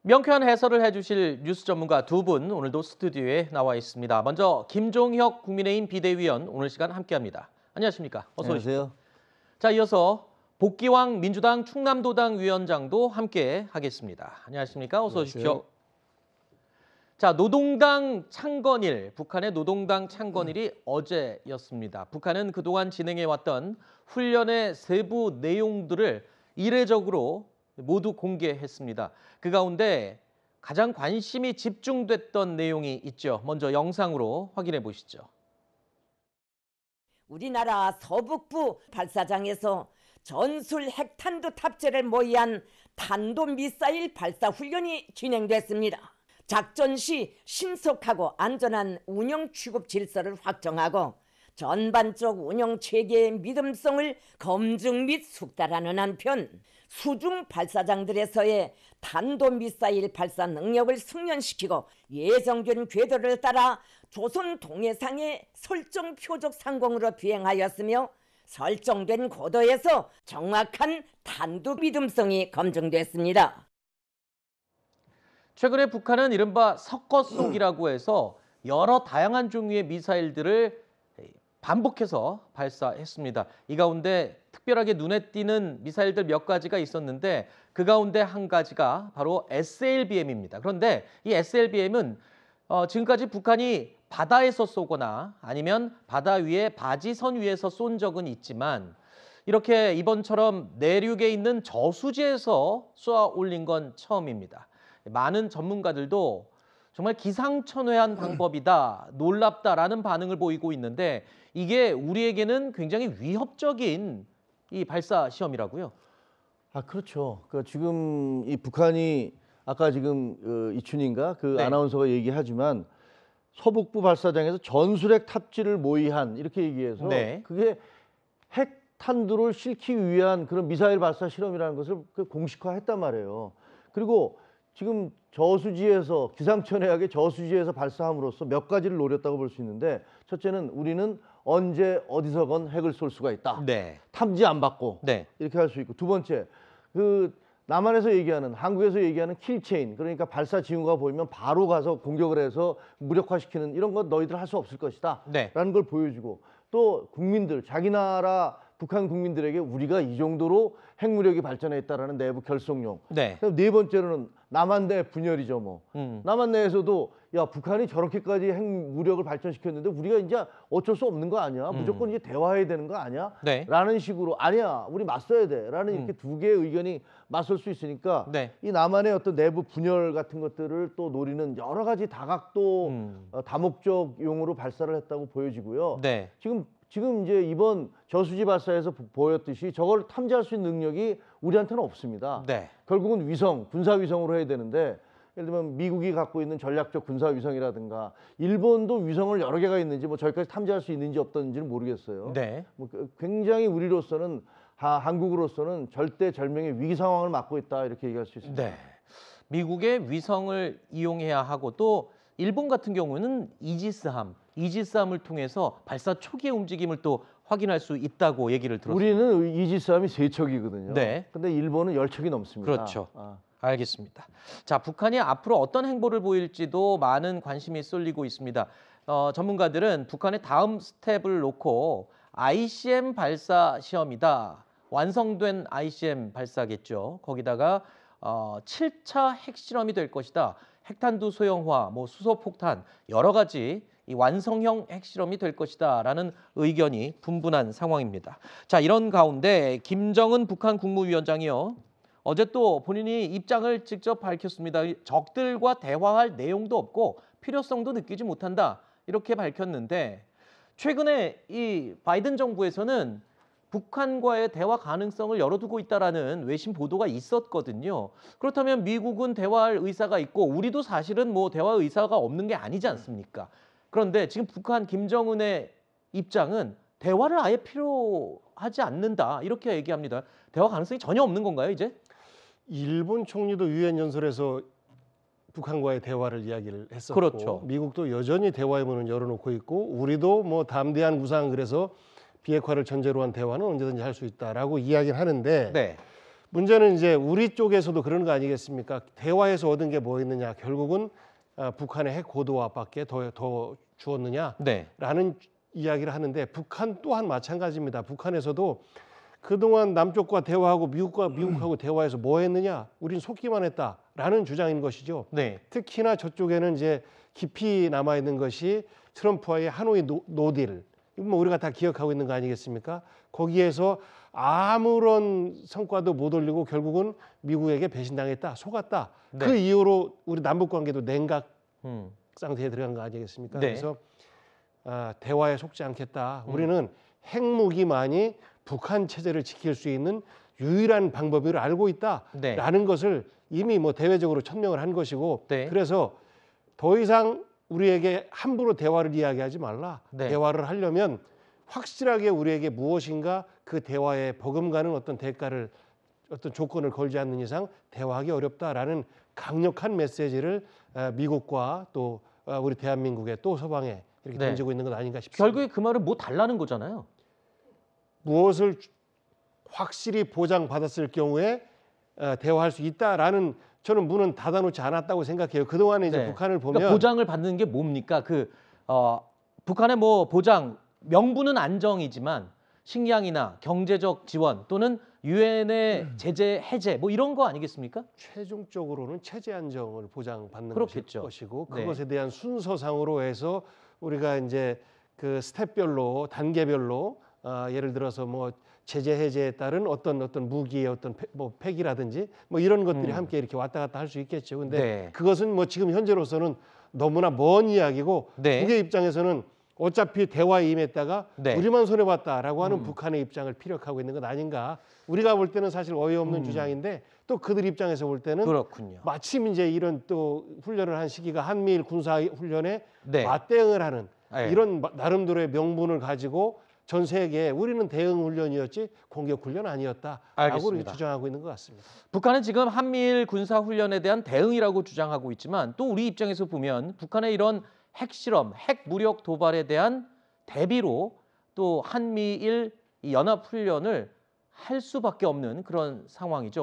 명쾌한 해설을 해주실 뉴스 전문가 두 분 오늘도 스튜디오에 나와 있습니다. 먼저 김종혁 국민의힘 비대위원 오늘 시간 함께합니다. 안녕하십니까? 어서 오십시오. 안녕하세요. 자, 이어서 복귀왕 민주당 충남도당 위원장도 함께 하겠습니다. 안녕하십니까? 어서 오십시오. 자, 노동당 창건일, 북한의 노동당 창건일이 어제였습니다. 북한은 그동안 진행해왔던 훈련의 세부 내용들을 이례적으로 모두 공개했습니다. 그 가운데 가장 관심이 집중됐던 내용이 있죠. 먼저 영상으로 확인해 보시죠. 우리나라 서북부 발사장에서 전술 핵탄두 탑재를 모의한 탄도미사일 발사 훈련이 진행됐습니다. 작전 시 신속하고 안전한 운영 취급 질서를 확정하고 전반적 운영 체계의 믿음성을 검증 및 숙달하는 한편 수중 발사장들에서의 탄도미사일 발사 능력을 숙련시키고 예정된 궤도를 따라 조선 동해상의 설정 표적 상공으로 비행하였으며 설정된 고도에서 정확한 탄도 믿음성이 검증됐습니다. 최근에 북한은 이른바 석거속이라고 해서 여러 다양한 종류의 미사일들을 반복해서 발사했습니다. 이 가운데 특별하게 눈에 띄는 미사일들 몇 가지가 있었는데 그 가운데 한 가지가 바로 SLBM입니다. 그런데 이 SLBM은 지금까지 북한이 바다에서 쏘거나 아니면 바다 위에 바지선 위에서 쏜 적은 있지만 이렇게 이번처럼 내륙에 있는 저수지에서 쏘아 올린 건 처음입니다. 많은 전문가들도 정말 기상천외한 방법이다, 놀랍다라는 반응을 보이고 있는데 이게 우리에게는 굉장히 위협적인 이 발사 시험이라고요. 그렇죠. 지금 이 북한이 아까 지금 이춘인가 네. 아나운서가 얘기하지만 서북부 발사장에서 전술핵 탑재를 모의한 이렇게 얘기해서 네. 그게 핵 탄두를 싣기 위한 그런 미사일 발사 실험이라는 것을 공식화했단 말이에요. 그리고 지금 저수지에서 기상천외하게 저수지에서 발사함으로써 몇 가지를 노렸다고 볼 수 있는데 첫째는 우리는 언제 어디서건 핵을 쏠 수가 있다. 네. 탐지 안 받고 네. 이렇게 할 수 있고 두 번째 남한에서 얘기하는 한국에서 얘기하는 킬체인 그러니까 발사 징후가 보이면 바로 가서 공격을 해서 무력화시키는 이런 건 너희들 할 수 없을 것이다. 네. 라는 걸 보여주고 또 국민들 자기 나라 북한 국민들에게 우리가 이 정도로 핵무력이 발전했다라는 내부 결속용. 네. 네 번째로는 남한 내 분열이죠, 뭐. 남한 내에서도 야 북한이 저렇게까지 핵무력을 발전시켰는데 우리가 이제 어쩔 수 없는 거 아니야? 무조건 이제 대화해야 되는 거 아니야? 네. 라는 식으로 아니야, 우리 맞서야 돼. 라는 이렇게 두 개의 의견이 맞설 수 있으니까 네. 이 남한의 어떤 내부 분열 같은 것들을 또 노리는 여러 가지 다각도 다목적용으로 발사를 했다고 보여지고요. 네. 지금 이제 이번 저수지 발사에서 보였듯이 저걸 탐지할 수 있는 능력이 우리한테는 없습니다. 네. 결국은 위성, 군사 위성으로 해야 되는데 예를 들면 미국이 갖고 있는 전략적 군사 위성이라든가 일본도 위성을 여러 개가 있는지 뭐 저기까지 탐지할 수 있는지 없던지는 모르겠어요. 네. 굉장히 우리로서는 한국으로서는 절대절명의 위기 상황을 맞고 있다 이렇게 얘기할 수 있습니다. 네. 미국의 위성을 이용해야 하고 또 일본 같은 경우는 이지스함을 통해서 발사 초기의 움직임을 또 확인할 수 있다고 얘기를 들었습니다. 우리는 이지스함이 3척이거든요. 네. 근데 일본은 10척이 넘습니다. 그렇죠. 알겠습니다. 자, 북한이 앞으로 어떤 행보를 보일지도 많은 관심이 쏠리고 있습니다. 전문가들은 북한의 다음 스텝을 놓고 ICM 발사 시험이다. 완성된 ICM 발사겠죠. 거기다가 7차 핵실험이 될 것이다. 핵탄두 소형화, 수소폭탄 여러 가지 이 완성형 핵실험이 될 것이다라는 의견이 분분한 상황입니다. 자, 이런 가운데 김정은 북한 국무위원장이요. 어제 또 본인이 입장을 직접 밝혔습니다. 적들과 대화할 내용도 없고 필요성도 느끼지 못한다. 이렇게 밝혔는데 최근에 이 바이든 정부에서는 북한과의 대화 가능성을 열어두고 있다라는 외신 보도가 있었거든요. 그렇다면 미국은 대화할 의사가 있고 우리도 사실은 대화 의사가 없는 게 아니지 않습니까? 그런데 지금 북한 김정은의 입장은 대화를 아예 필요하지 않는다. 이렇게 얘기합니다. 대화 가능성이 전혀 없는 건가요, 이제? 일본 총리도 유엔 연설에서 북한과의 대화를 이야기를 했었고 그렇죠. 미국도 여전히 대화의 문을 열어놓고 있고 우리도 담대한 구상 그래서 비핵화를 전제로 한 대화는 언제든지 할 수 있다라고 이야기를 하는데 네. 문제는 이제 우리 쪽에서도 그런 거 아니겠습니까? 대화에서 얻은 게 뭐였느냐? 결국은 북한의 핵 고도화밖에 더 주었느냐라는 네. 이야기를 하는데 북한 또한 마찬가지입니다. 북한에서도 그동안 남쪽과 대화하고 미국하고 대화해서 뭐 했느냐? 우린 속기만 했다라는 주장인 것이죠. 네. 특히나 저쪽에는 이제 깊이 남아 있는 것이 트럼프와의 하노이 노딜. 이거 뭐 우리가 다 기억하고 있는 거 아니겠습니까? 거기에서 아무런 성과도 못 올리고 결국은 미국에게 배신당했다, 속았다. 네. 그 이후로 우리 남북 관계도 냉각 음. 상태에 들어간 거 아니겠습니까? 네. 그래서 대화에 속지 않겠다. 우리는 핵무기만이 북한 체제를 지킬 수 있는 유일한 방법을 알고 있다라는 네. 것을 이미 뭐 대외적으로 천명을 한 것이고, 네. 그래서 더 이상 우리에게 함부로 대화를 이야기하지 말라. 네. 대화를 하려면 확실하게 우리에게 무엇인가 그 대화에 버금가는 어떤 대가를, 어떤 조건을 걸지 않는 이상 대화하기 어렵다라는 강력한 메시지를 미국과 또 우리 대한민국의 또 서방에 이렇게 네. 던지고 있는 것 아닌가 싶습니다. 결국에 그 말은 뭐 달라는 거잖아요. 무엇을 확실히 보장받았을 경우에 대화할 수 있다라는, 저는 문은 닫아놓지 않았다고 생각해요. 그동안에 이제 네. 북한을 보면 그러니까 보장을 받는 게 뭡니까? 북한의 뭐 보장 명분은 안정이지만 식량이나 경제적 지원 또는 유엔의 제재 해제 뭐 이런 거 아니겠습니까? 최종적으로는 체제 안정을 보장받는 그렇겠죠. 것이고, 네. 그것에 대한 순서상으로 해서 우리가 이제 그 스텝별로 단계별로 예를 들어서 뭐 제재 해제에 따른 어떤 무기의 어떤 뭐 폐기라든지 뭐 이런 것들이 함께 이렇게 왔다 갔다 할 수 있겠죠. 근데 네. 그것은 뭐 지금 현재로서는 너무나 먼 이야기고, 네. 북의 입장에서는 어차피 대화에 임했다가 네. 우리만 손해봤다라고 하는 북한의 입장을 피력하고 있는 것 아닌가. 우리가 볼 때는 사실 어이없는 주장인데 또 그들 입장에서 볼 때는 그렇군요. 마침 이제 이런 또 훈련을 한 시기가 한미일 군사 훈련에 네. 맞대응을 하는 네. 이런 나름대로의 명분을 가지고 전 세계에 우리는 대응 훈련이었지 공격 훈련 아니었다라고 알겠습니다. 주장하고 있는 것 같습니다. 북한은 지금 한미일 군사 훈련에 대한 대응이라고 주장하고 있지만 또 우리 입장에서 보면 북한의 이런 핵실험, 핵 무력 도발에 대한 대비로 또 한미일 이 연합 훈련을 할 수밖에 없는 그런 상황이죠.